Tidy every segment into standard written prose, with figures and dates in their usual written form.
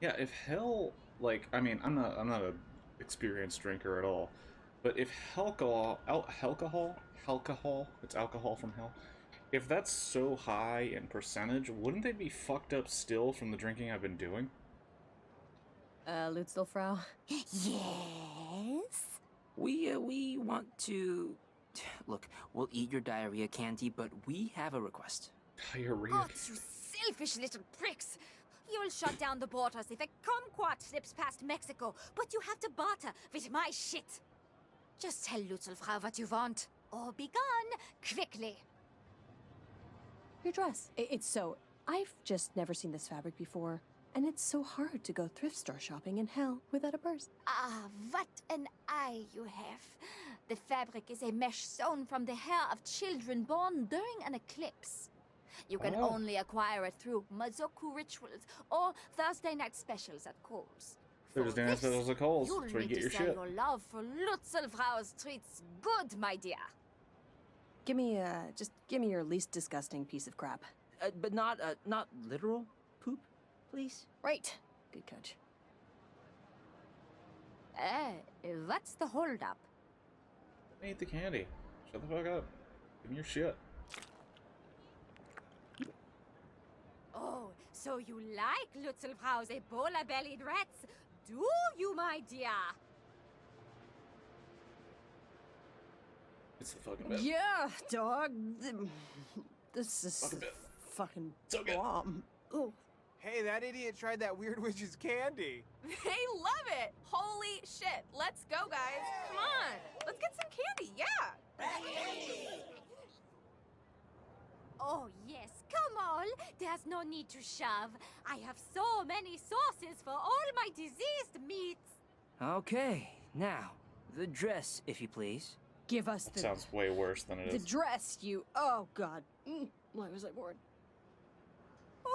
Yeah, if hell, like, I mean, I'm not a experienced drinker at all, but if alcohol, it's alcohol from hell. If that's so high in percentage, wouldn't they be fucked up still from the drinking I've been doing? Lutzelfrau? Yes? We want to... Look, we'll eat your diarrhea candy, but we have a request. Diarrhea. Oh, you selfish little pricks! You'll shut down the borders if a kumquat slips past Mexico, but you have to barter with my shit. Just tell Lutzelfrau what you want, or be gone quickly. Your dress. It's so... I've just never seen this fabric before, and it's so hard to go thrift store shopping in hell without a purse. Ah, what an eye you have. The fabric is a mesh sewn from the hair of children born during an eclipse. You can only acquire it through Mazoku rituals or Thursday night specials at Kohl's. Thursday night specials at Kohl's. You'll That's where you need get your to sell shit. your love for Lutzelfrau's treats good, my dear. Give me, just give me your least disgusting piece of crap. But not literal poop, please? Right. Good catch. What's the holdup? Eat the candy. Shut the fuck up. Give me your shit. Oh, so you like Lutzelfrau's Ebola-bellied rats, do you, my dear? It's the fucking best. Yeah, dog. This is Fucking bit. fucking So good. bomb. Ooh. Hey, that idiot tried that weird witch's candy. They love it! Holy shit. Let's go, guys. Come on. Let's get some candy, yeah! Oh, yes, come on. There's no need to shove. I have so many sources for all my diseased meats. Okay, now, the dress, if you please. Give us the... Sounds way worse than it The is. dress, you... Oh, God. Why was I bored?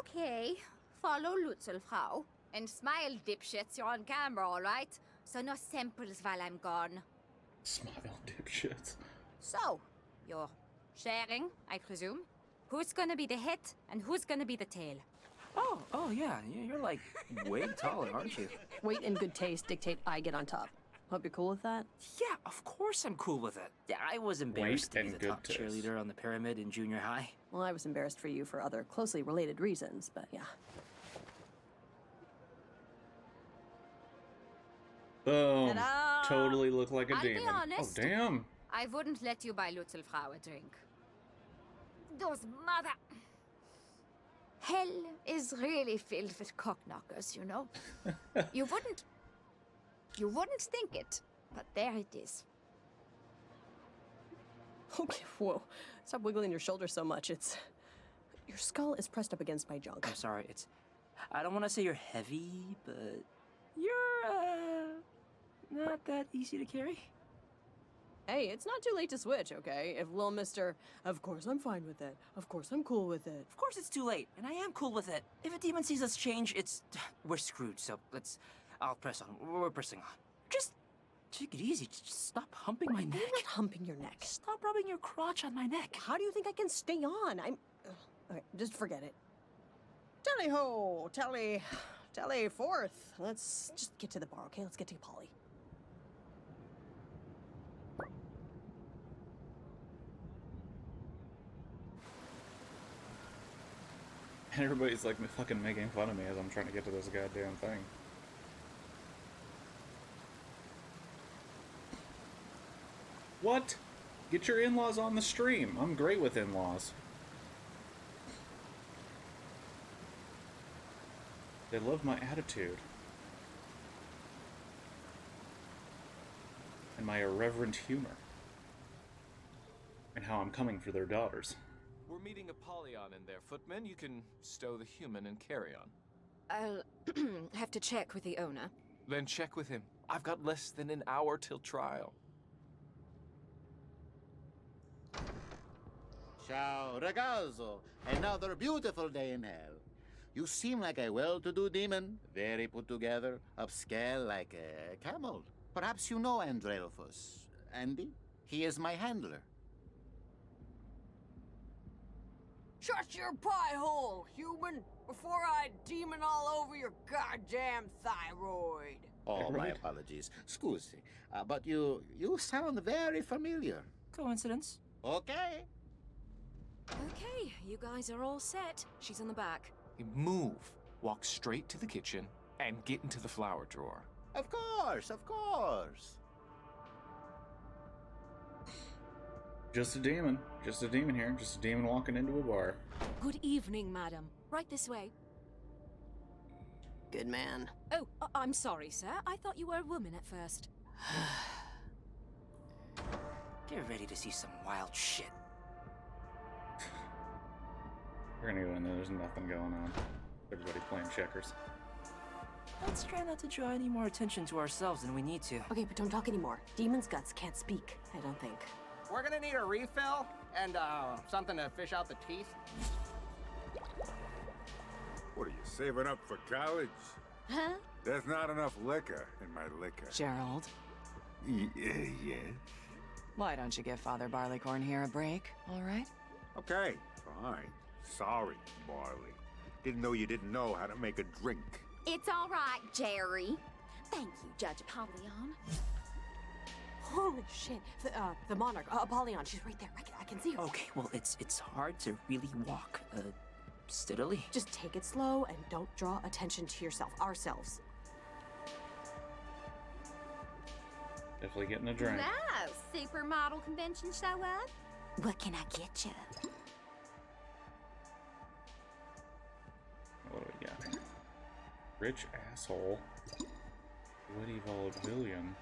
Okay, follow Lutzelfrau. And smile, dipshits, you're on camera, all right? So no samples while I'm gone. Smile, dipshits. So, you're sharing, I presume? Who's gonna be the head and who's gonna be the tail? Oh yeah, you're like way taller, aren't you? Weight and good taste dictate I get on top. Hope you're cool with that? Yeah, of course I'm cool with it. Yeah, I was embarrassed to be and the good top taste. cheerleader on the pyramid in junior high. Well, I was embarrassed for you for other closely related reasons, but yeah. Boom. Ta-da! Totally look like a I'll be demon. honest. Oh, damn. I wouldn't let you buy Lutzelfrau a drink. Those mother... Hell is really filled with cockknockers, you know? You wouldn't think it, but there it is. Okay, whoa. Stop wiggling your shoulder so much. It's... Your skull is pressed up against my junk. I'm sorry, it's... I don't want to say you're heavy, but... You're, not that easy to carry. Hey, it's not too late to switch, okay? If Lil Mister, of course I'm fine with it. Of course I'm cool with it. Of course it's too late, and I am cool with it. If a demon sees us change, it's... We're screwed, so let's... I'll press on. We're pressing on. Just take it easy. Just stop humping my neck. I'm not humping your neck. Stop rubbing your crotch on my neck. How do you think I can stay on? I'm... Okay, just forget it. Tally-ho! Tally forth. Let's just get to the bar, okay? Let's get to Polly. And everybody's like fucking making fun of me as I'm trying to get to this goddamn thing. What? Get your in-laws on the stream. I'm great with in-laws. They love my attitude. And my irreverent humor. And how I'm coming for their daughters. We're meeting Apollyon in there, footman. You can stow the human and carry on. I'll have to check with the owner. Then check with him. I've got less than an hour till trial. Ciao, ragazzo. Another beautiful day in hell. You seem like a well-to-do demon, very put together, upscale like a camel. Perhaps you know Andrelphus. Andy? He is my handler. Shut your pie hole, human! woman, before I demon all over your goddamn thyroid. Oh, my Right. apologies. Scusi. But you sound very familiar. Coincidence? Okay. Okay, you guys are all set. She's in the back. You move, walk straight to the kitchen, and get into the flower drawer. Of course, of course. Just a demon. Just a demon here. Just a demon walking into a bar. Good evening, madam. Right this way. Good man. Oh, I'm sorry, sir. I thought you were a woman at first. Get ready to see some wild shit. We're gonna go in there. There's nothing going on. Everybody playing checkers. Let's try not to draw any more attention to ourselves than we need to. Okay, but don't talk anymore. Demon's guts can't speak, I don't think. We're gonna need a refill and something to fish out the teeth. What are you saving up for college? Huh? There's not enough liquor in my liquor. Gerald, Yes. why don't you give Father Barleycorn here a break, all right? Okay, fine. Sorry, Barley. Didn't know you didn't know how to make a drink. It's all right, Jerry. Thank you, Judge Apollyon. Holy shit. The monarch, Apollyon, she's right there. I can see her. Okay, well, it's hard to really walk, steadily. Just take it slow and don't draw attention to yourself. Ourselves. Definitely getting a drink. No, supermodel convention show up? What can I get you? What do we got? Rich asshole. Witty vaudevillian.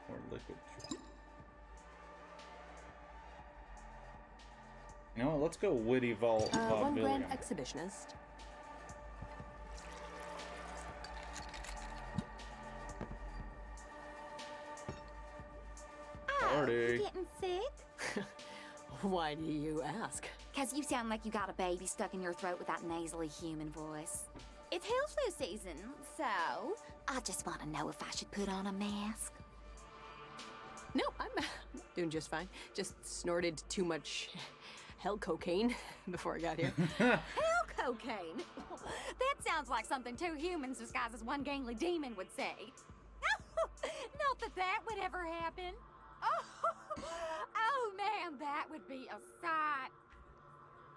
Or liquid. You know what? Let's go witty One vaudevillian. grand exhibitionist. Party. You getting sick? Why do you ask? Cause you sound like you got a baby stuck in your throat with that nasally human voice. It's hill flu season, so I just want to know if I should put on a mask. No, I'm doing just fine. Just snorted too much hell cocaine before I got here. Hell cocaine? That sounds like something two humans disguised as one gangly demon would say. Not that would ever happen. Oh man, that would be a sight.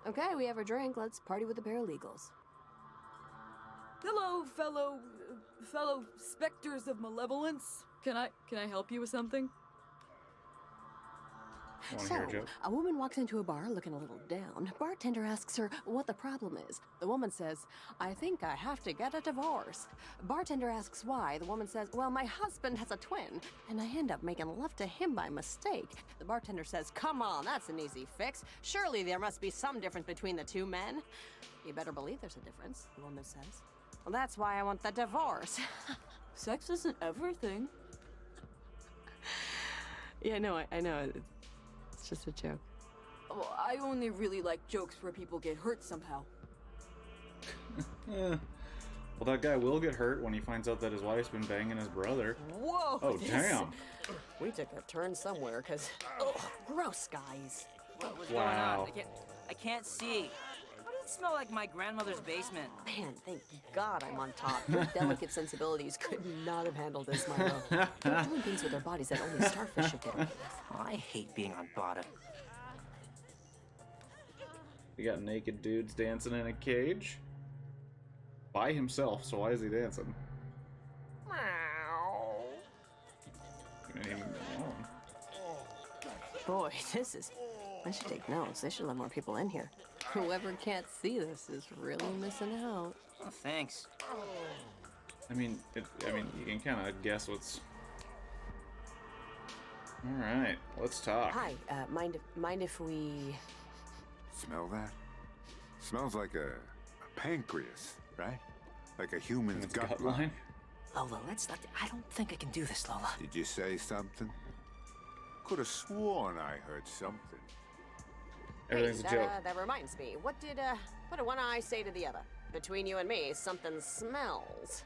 Okay, we have our drink. Let's party with the paralegals. Hello, fellow specters of malevolence. Can I help you with something? Wanna So, hear a joke? a woman walks into a bar looking a little down. Bartender asks her what the problem is. The woman says, I think I have to get a divorce. Bartender asks why. The woman says, well, my husband has a twin, and I end up making love to him by mistake. The bartender says, come on, that's an easy fix. Surely there must be some difference between the two men. You better believe there's a difference, the woman says. Well, that's why I want the divorce. Sex isn't everything. Yeah, no, I know. It's just a joke. Oh, I only really like jokes where people get hurt somehow. Well, that guy will get hurt when he finds out that his wife's been banging his brother. Whoa! Oh, damn. We took a turn somewhere, because... Oh, gross, guys. What's Wow. going on? I can't see. Why does it smell like my grandmother's basement? Man, thank God I'm on top. Your delicate sensibilities could not have handled this, Milo. They're doing things with their bodies that only starfish should get away with. I hate being on bottom. We got naked dudes dancing in a cage. By himself, so why is he dancing? He didn't even go alone. Boy, this is... I should take notes. They should let more people in here. Whoever can't see this is really missing out. Oh, thanks. I mean, you can kind of guess what's... Alright, let's talk. Hi, mind if we... Smell that? Smells like a pancreas, right? Like a human's It's gut gut line. line. Lola, let's not. I don't think I can do this, Lola. Did you say something? Could have sworn I heard something. Everything's a joke. That reminds me. What did one eye say to the other? Between you and me, something smells.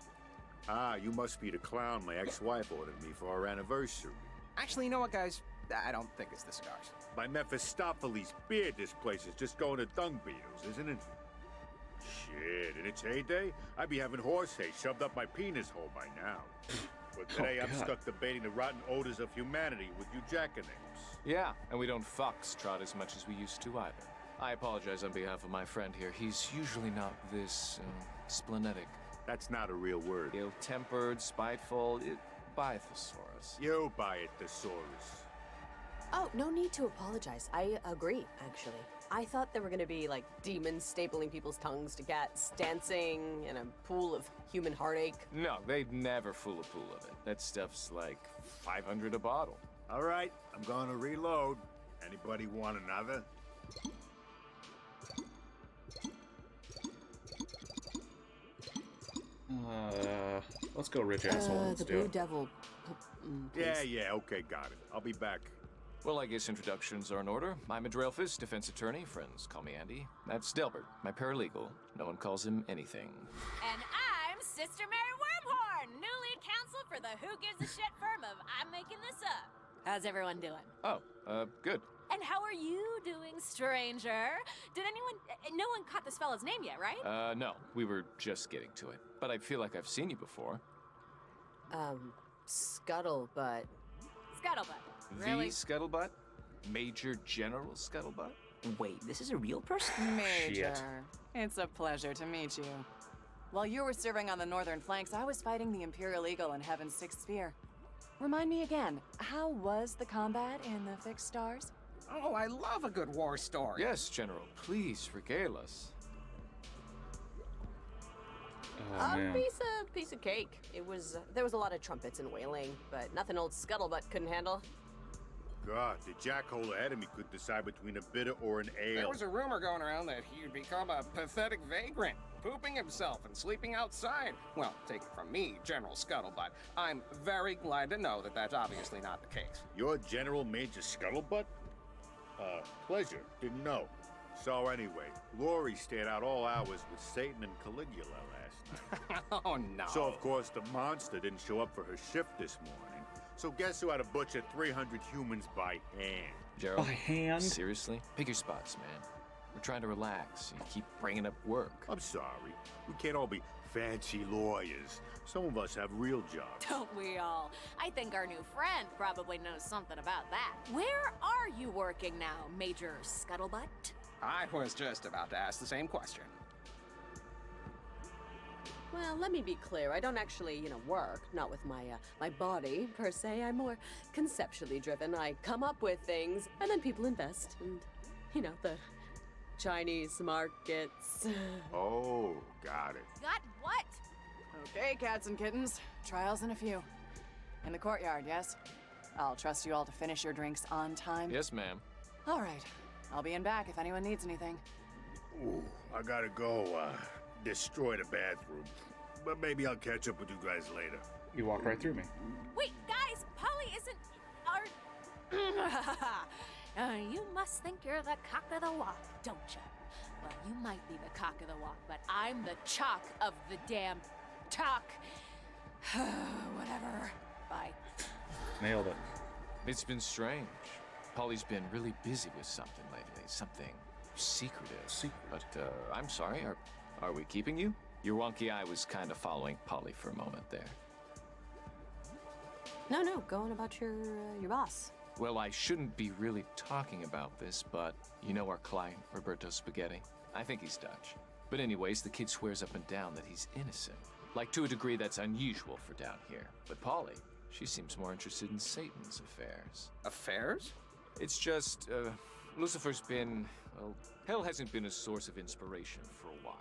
Ah, you must be the clown my ex-wife ordered me for our anniversary. Actually, you know what, guys? I don't think it's the cigars. My Mephistopheles beard this place is just going to dung beetles, isn't it? its heyday, I'd be having horse hay shoved up my penis hole by now. But today I'm God. stuck debating the rotten odors of humanity with you jackanapes. Yeah, and we don't foxtrot as much as we used to either. I apologize on behalf of my friend here. He's usually not this splenetic. That's not a real word. Ill-tempered, spiteful, Bythosaurus. You buy it, thesaurus. Oh, no need to apologize. I agree, actually. I thought there were gonna be, like, demons stapling people's tongues to cats, dancing in a pool of human heartache. No, they'd never fool a pool of it. That stuff's like 500 a bottle. All right, I'm gonna reload. Anybody want another? Let's go rich asshole. Let's The do Blue it. Devil. Yeah, okay, got it. I'll be back. Well, I guess introductions are in order. I'm a Drelphus, defense attorney. Friends call me Andy. That's Delbert, my paralegal. No one calls him anything. And I'm Sister Mary Wormhorn, new lead counsel for the Who Gives a Shit firm of I'm Making This Up. How's everyone doing? Oh, good. And how are you doing, stranger? Did anyone... No one caught this fella's name yet, right? No, we were just getting to it. But I feel like I've seen you before. Scuttlebutt. Scuttlebutt. Really? The Scuttlebutt? Major General Scuttlebutt? Wait, this is a real person? Major. Shit. It's a pleasure to meet you. While you were serving on the northern flanks, I was fighting the Imperial Eagle in Heaven's Sixth Sphere. Remind me again, how was the combat in the Fixed Stars? Oh, I love a good war story. Yes, General. Please regale us. Oh, man. Piece of cake. There was a lot of trumpets and wailing, but nothing old Scuttlebutt couldn't handle. God, the jackhole ahead of me could decide between a bitter or an ale. There was a rumor going around that he'd become a pathetic vagrant, pooping himself and sleeping outside. Well, take it from me, General Scuttlebutt. I'm very glad to know that that's obviously not the case. You're General Major Scuttlebutt? Pleasure. Didn't know. So anyway, Lori stayed out all hours with Satan and Caligula last night. Oh, no. So, of course, the monster didn't show up for her shift this morning. So guess who had to butcher 300 humans by hand? Gerald, By hand? seriously? Pick your spots, man. We're trying to relax. You keep bringing up work. I'm sorry. We can't all be fancy lawyers. Some of us have real jobs. Don't we all? I think our new friend probably knows something about that. Where are you working now, Major Scuttlebutt? I was just about to ask the same question. Well, let me be clear. I don't actually, work. Not with my body, per se. I'm more conceptually driven. I come up with things, and then people invest. And, the Chinese markets. Oh, got it. Got what? Okay, cats and kittens. Trials in a few. In the courtyard, yes? I'll trust you all to finish your drinks on time. Yes, ma'am. All right. I'll be in back if anyone needs anything. Ooh, I gotta go, destroy the bathroom. But maybe I'll catch up with you guys later. You walked right through me. Wait, guys, Polly isn't our... you must think you're the cock of the walk, don't you? Well, you might be the cock of the walk, but I'm the chalk of the damn talk. Whatever. Bye. Nailed it. It's been strange. Polly's been really busy with something lately. Something secretive. But, I'm sorry, are we keeping you? Your wonky eye was kind of following Polly for a moment there. No, go on about your boss. Well, I shouldn't be really talking about this, but you know our client, Roberto Spaghetti? I think he's Dutch. But anyways, the kid swears up and down that he's innocent. Like, to a degree that's unusual for down here. But Polly, she seems more interested in Satan's affairs. Affairs? It's just, Lucifer's been, well, hell hasn't been a source of inspiration for a while.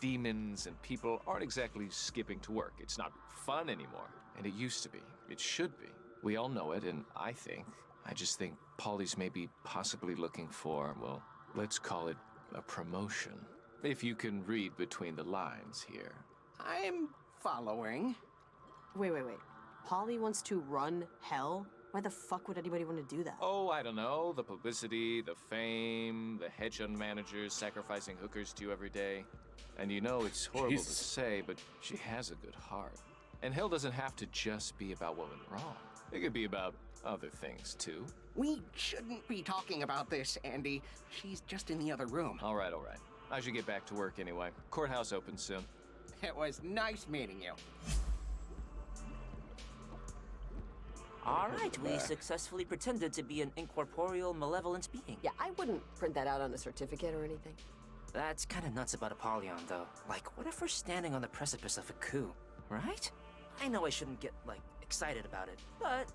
Demons and people aren't exactly skipping to work. It's not fun anymore. And it used to be. It should be. We all know it, and I just think Polly's maybe possibly looking for, well, let's call it a promotion. If you can read between the lines here. I'm following. Wait. Polly wants to run hell? Why the fuck would anybody want to do that? Oh, I don't know. The publicity, the fame, the hedge fund managers sacrificing hookers to you every day. And it's horrible to say, but she has a good heart. And hell doesn't have to just be about what went wrong. It could be about other things, too. We shouldn't be talking about this, Andy. She's just in the other room. All right. I should get back to work anyway. Courthouse opens soon. It was nice meeting you. All right, we successfully pretended to be an incorporeal malevolent being. Yeah, I wouldn't print that out on a certificate or anything. That's kind of nuts about Apollyon, though. Like, what if we're standing on the precipice of a coup, right? I know I shouldn't get, like, excited about it, but...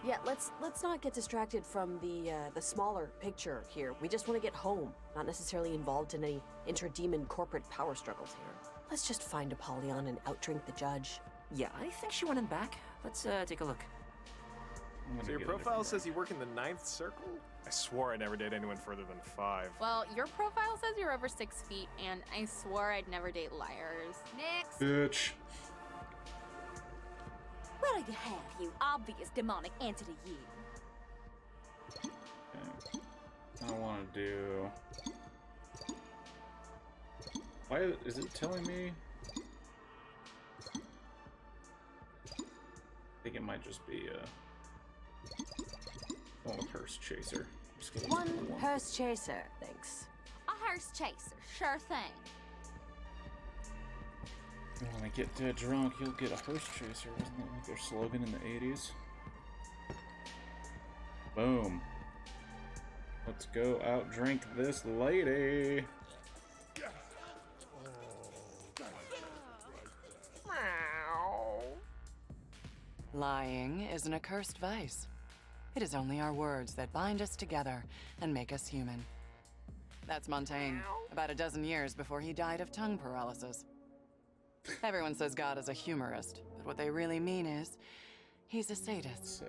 Yeah, let's not get distracted from the smaller picture here. We just want to get home, not necessarily involved in any interdemon corporate power struggles here. Let's just find Apollyon and outdrink the judge. Yeah, I think she went in back. Let's take a look. So your profile says you work in the 9th circle? I swore I never date anyone further than 5. Well, your profile says you're over 6 feet, and I swore I'd never date liars. Next. Bitch. What'll you have, you obvious demonic entity, you? Okay. I want to do... Why is it telling me? I think it might just be one with Hearst Chaser. Just 'cause it's One the hearse chaser, thanks. A hearse chaser, sure thing. When I get dead drunk, you'll get a Hearst Chaser. Wasn't that like their slogan in the 80s? Boom. Let's go outdrink this lady. Lying is an accursed vice. It is only our words that bind us together and make us human. That's Montaigne, about a dozen years before he died of tongue paralysis. Everyone says God is a humorist, but what they really mean is he's a sadist.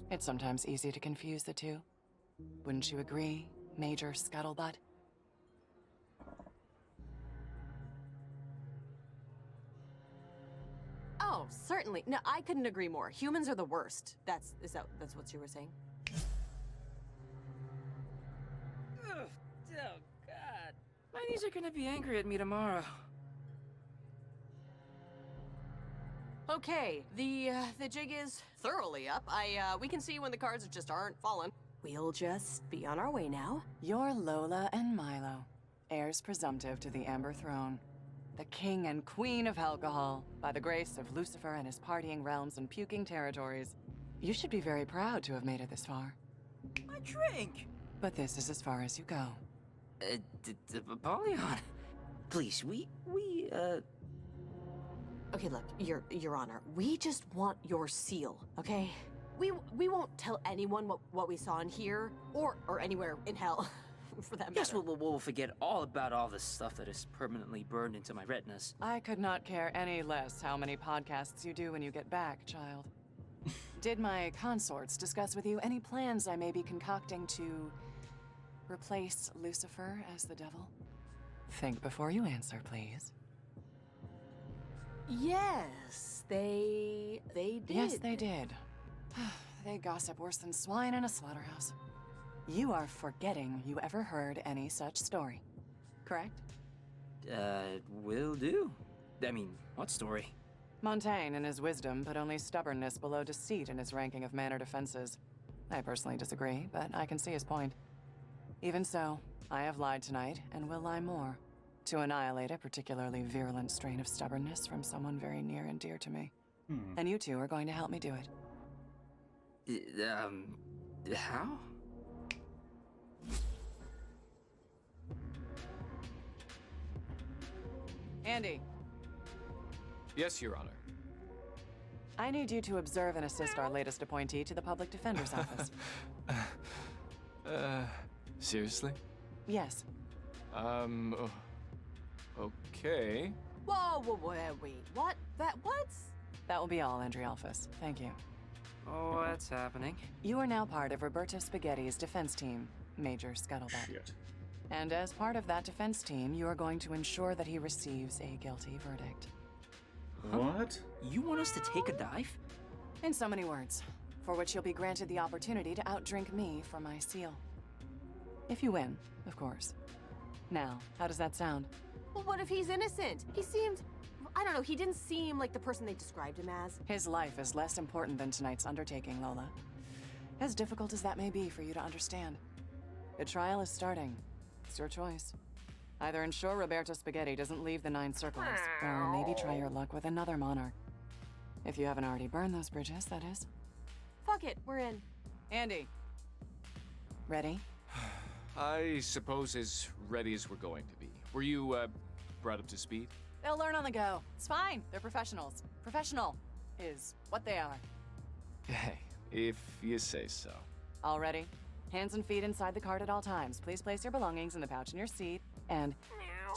It's sometimes easy to confuse the two. Wouldn't you agree, Major Scuttlebutt? Oh, certainly. No, I couldn't agree more. Humans are the worst. That's what you were saying? Ugh, oh, God. My knees are gonna be angry at me tomorrow. Okay, the jig is thoroughly up. We can see when the cards just aren't falling. We'll just be on our way now. You're Lola and Milo, heirs presumptive to the Amber Throne. The king and queen of alcohol, by the grace of Lucifer and his partying realms and puking territories. You should be very proud to have made it this far. A drink! But this is as far as you go. Apollyon, please, Okay, look, Your Honor, we just want your seal, okay? We won't tell anyone what we saw in here, or anywhere in hell, for that matter. Yes, we'll forget all about all the stuff that is permanently burned into my retinas. I could not care any less how many podcasts you do when you get back, child. Did my consorts discuss with you any plans I may be concocting to replace Lucifer as the devil? Think before you answer, please. Yes, they did. Yes, they did. They gossip worse than swine in a slaughterhouse. You are forgetting you ever heard any such story, correct? Will do. I mean, what story? Montaigne, in his wisdom, put only stubbornness below deceit in his ranking of mannered offenses. I personally disagree, but I can see his point. Even so, I have lied tonight, and will lie more, to annihilate a particularly virulent strain of stubbornness from someone very near and dear to me. And you two are going to help me do it. How? Andy. Yes, Your Honor. I need you to observe and assist our latest appointee to the Public Defender's Office. Seriously? Yes. Okay. Whoa, wait, what? What? That will be all, Andrialphus. Thank you. Oh, what's happening? You are now part of Roberto Spaghetti's defense team, Major Scuttlebutt. Shit. And as part of that defense team, you are going to ensure that he receives a guilty verdict. What? You want us to take a dive? In so many words, for which you'll be granted the opportunity to outdrink me for my seal. If you win, of course. Now, how does that sound? Well, what if he's innocent? He seemed... I don't know, he didn't seem like the person they described him as. His life is less important than tonight's undertaking, Lola. As difficult as that may be for you to understand. The trial is starting. It's your choice. Either ensure Roberto Spaghetti doesn't leave the 9 circles, or maybe try your luck with another monarch. If you haven't already burned those bridges, that is. Fuck it, we're in. Andy. Ready? I suppose as ready as we're going to be. Were you, brought up to speed? They'll learn on the go. It's fine. They're professionals. Professional is what they are. Hey, if you say so. All ready? Hands and feet inside the cart at all times. Please place your belongings in the pouch in your seat. And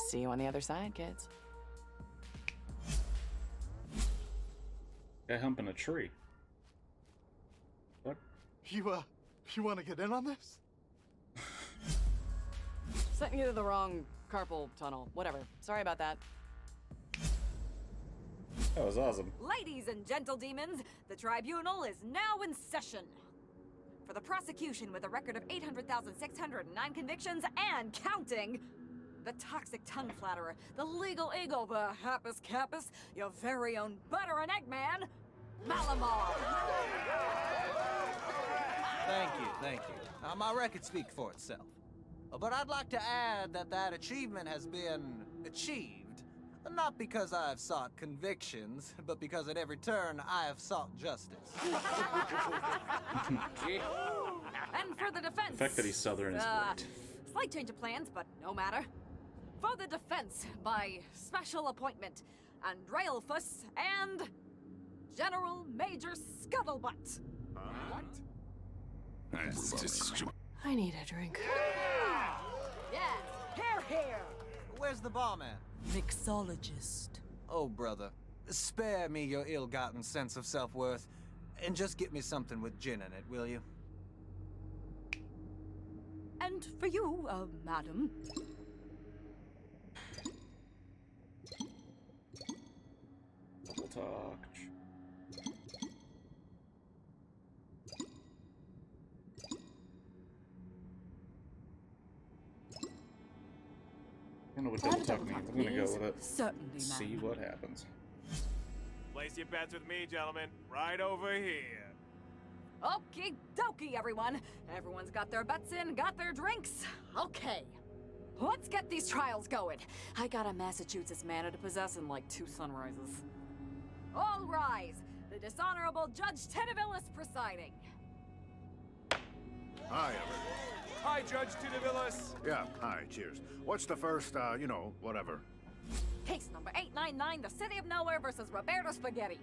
see you on the other side, kids. Guy humping a tree. What? You want to get in on this? Sent you to the wrong carpal tunnel. Whatever. Sorry about that. That was awesome. Ladies and gentle demons, the tribunal is now in session. For the prosecution with a record of 800,609 convictions and counting, the toxic tongue flatterer, the legal eagle, the happus capus, your very own butter and egg man, Malamar. Thank you. My record speaks for itself. But I'd like to add that achievement has been achieved, not because I have sought convictions, but because at every turn I have sought justice. And for the defense... The fact that he's Southern is great. Slight change of plans, but no matter. For the defense, by special appointment, Andrealfus and General Major Scuttlebutt. I need a drink. Yes, here. Where's the barman? Mixologist. Oh, brother, spare me your ill-gotten sense of self-worth, and just get me something with gin in it, will you? And for you, madam. Double talk. I don't know what double talk means. I'm gonna go with it. Certainly, See what happens. Place your bets with me, gentlemen. Right over here. Okie dokie, everyone. Everyone's got their bets in, got their drinks. Okay. Let's get these trials going. I got a Massachusetts mana to possess in like 2 sunrises. All rise. The dishonorable Judge Tenevillis presiding. Hi, everyone. Hi, Judge Tinavillas. Yeah, hi, cheers. What's the first, whatever? Case number 899, the City of Nowhere versus Roberto Spaghetti.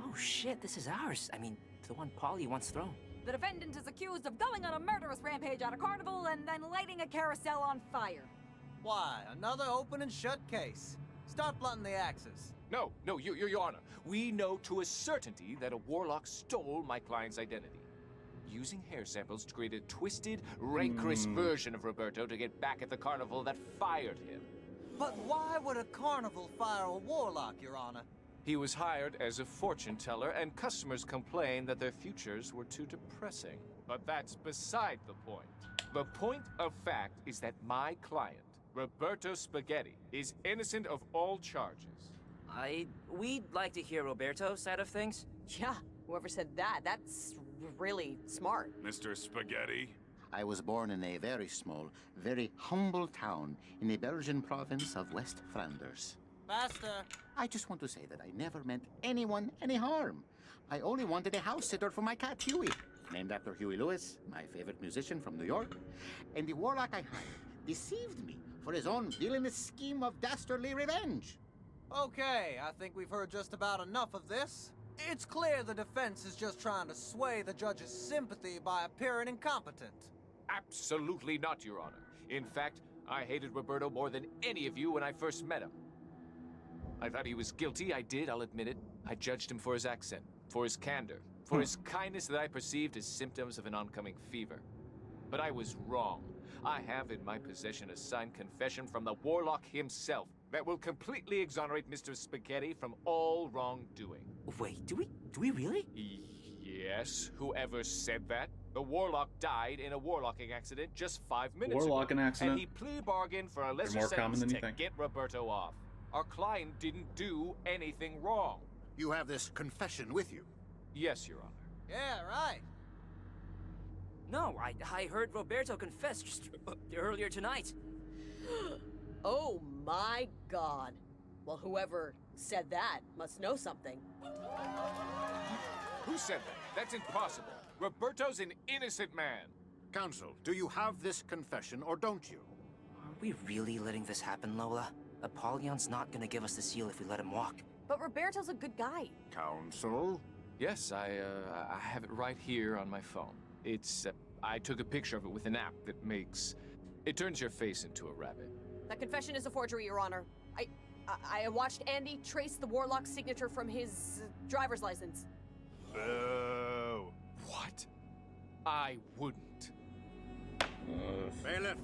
Oh shit, this is ours. I mean, the one Paulie once thrown. The defendant is accused of going on a murderous rampage at a carnival and then lighting a carousel on fire. Why, another open and shut case. Start blunting the axes. No, Your Honor. We know to a certainty that a warlock stole my client's identity, using hair samples to create a twisted, rancorous version of Roberto to get back at the carnival that fired him. But why would a carnival fire a warlock, Your Honor? He was hired as a fortune teller, and customers complained that their futures were too depressing. But that's beside the point. The point of fact is that my client, Roberto Spaghetti, is innocent of all charges. We'd like to hear Roberto's side of things. Yeah, whoever said that, that's really smart. Mr. Spaghetti? I was born in a very small, very humble town in the Belgian province of West Flanders. Faster! I just want to say that I never meant anyone any harm. I only wanted a house sitter for my cat Huey, named after Huey Lewis, my favorite musician from New York. And the warlock I hired deceived me for his own villainous scheme of dastardly revenge. Okay, I think we've heard just about enough of this. It's clear the defense is just trying to sway the judge's sympathy by appearing incompetent. Absolutely not, Your Honor. In fact, I hated Roberto more than any of you when I first met him. I thought he was guilty, I'll admit it. I judged him for his accent, for his candor, for his kindness that I perceived as symptoms of an oncoming fever. But I was wrong. I have in my possession a signed confession from the warlock himself that will completely exonerate Mr. Spaghetti from all wrongdoing. Wait, do we really? Yes, whoever said that. The warlock died in a warlocking accident just 5 minutes ago. Warlocking accident? And he plea bargained for a lesser more common sentence than you to think. get Roberto off. Our client didn't do anything wrong. You have this confession with you? Yes, Your Honor. Yeah, right. No, I heard Roberto confess just earlier tonight. Oh my god. Well, whoever said that must know something. Who said that? That's impossible. Roberto's an innocent man. Counsel, do you have this confession or don't you? Are we really letting this happen, Lola? Apollyon's not gonna give us the seal if we let him walk. But Roberto's a good guy. Counsel? Yes, I have it right here on my phone. It's, I took a picture of it with an app that makes... It turns your face into a rabbit. That confession is a forgery, Your Honor. I watched Andy trace the Warlock's signature from his driver's license. Boo! What? I wouldn't. Bailiff!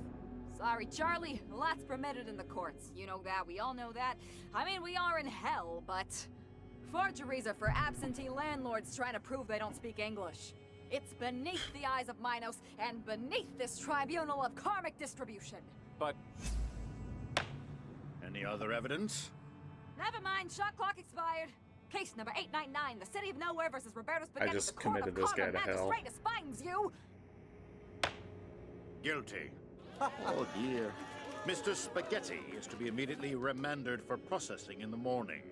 Sorry, Charlie. A lot's permitted in the courts. You know that. We all know that. I mean, we are in hell, but... Forgeries are for absentee landlords trying to prove they don't speak English. It's beneath the eyes of Minos and beneath this tribunal of karmic distribution. But... Any other evidence? Never mind. Shot clock expired. Case number 899, the City of Nowhere versus Roberto Spaghetti. I just the Court committed of this guy Karma to hell. Magistratus finds you. Guilty. Oh dear. Mr. Spaghetti is to be immediately remanded for processing in the morning.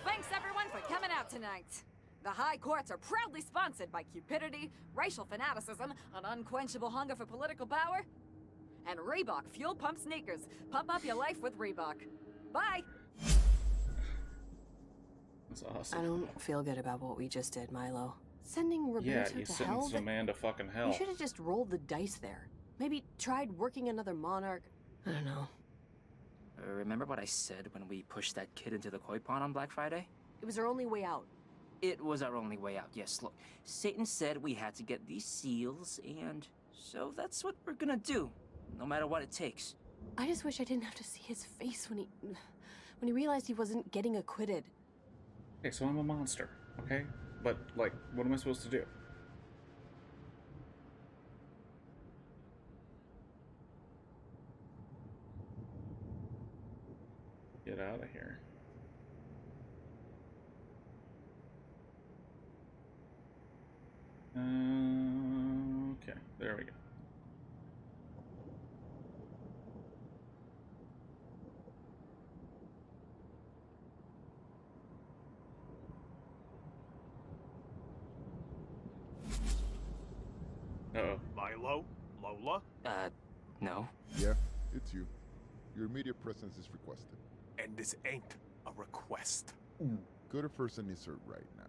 Thanks everyone for coming out tonight. The high courts are proudly sponsored by cupidity, racial fanaticism, an unquenchable hunger for political power, and Reebok fuel pump sneakers. Pump up your life with Reebok. Bye. That's awesome. I don't feel good about what we just did, Milo. Sending Roberto Yeah, you to hell? sentenced a man to fucking hell. You should have just rolled the dice there. Maybe tried working another monarch. I don't know. Remember what I said when we pushed that kid into the koi pond on Black Friday? It was our only way out. It was our only way out, yes. Look, Satan said we had to get these seals, and so that's what we're gonna do, no matter what it takes. I just wish I didn't have to see his face when he realized he wasn't getting acquitted. Okay, so I'm a monster, okay? But, like, what am I supposed to do? Get out of here. Okay, there we go. Uh-oh. Milo? Lola? No. Yeah, it's you. Your immediate presence is requested. And this ain't a request. Go to First and insert right now.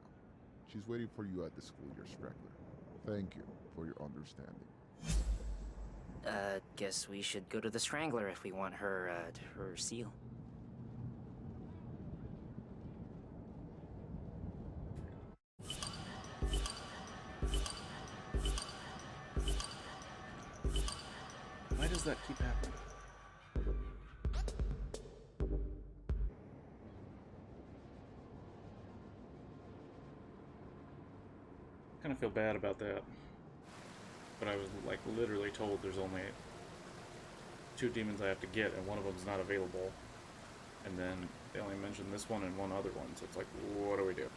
She's waiting for you at the schoolyard straggler. Thank you for your understanding. Guess we should go to the Strangler if we want her, her seal. Why does that keep happening? Kind of feel bad about that. But I was, like, literally told there's only 2 demons I have to get, and one of them's not available. And then they only mentioned this one and one other one, so it's like, what do we do?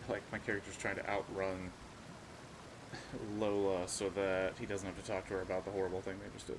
Like, my character's trying to outrun Lola so that he doesn't have to talk to her about the horrible thing they just did.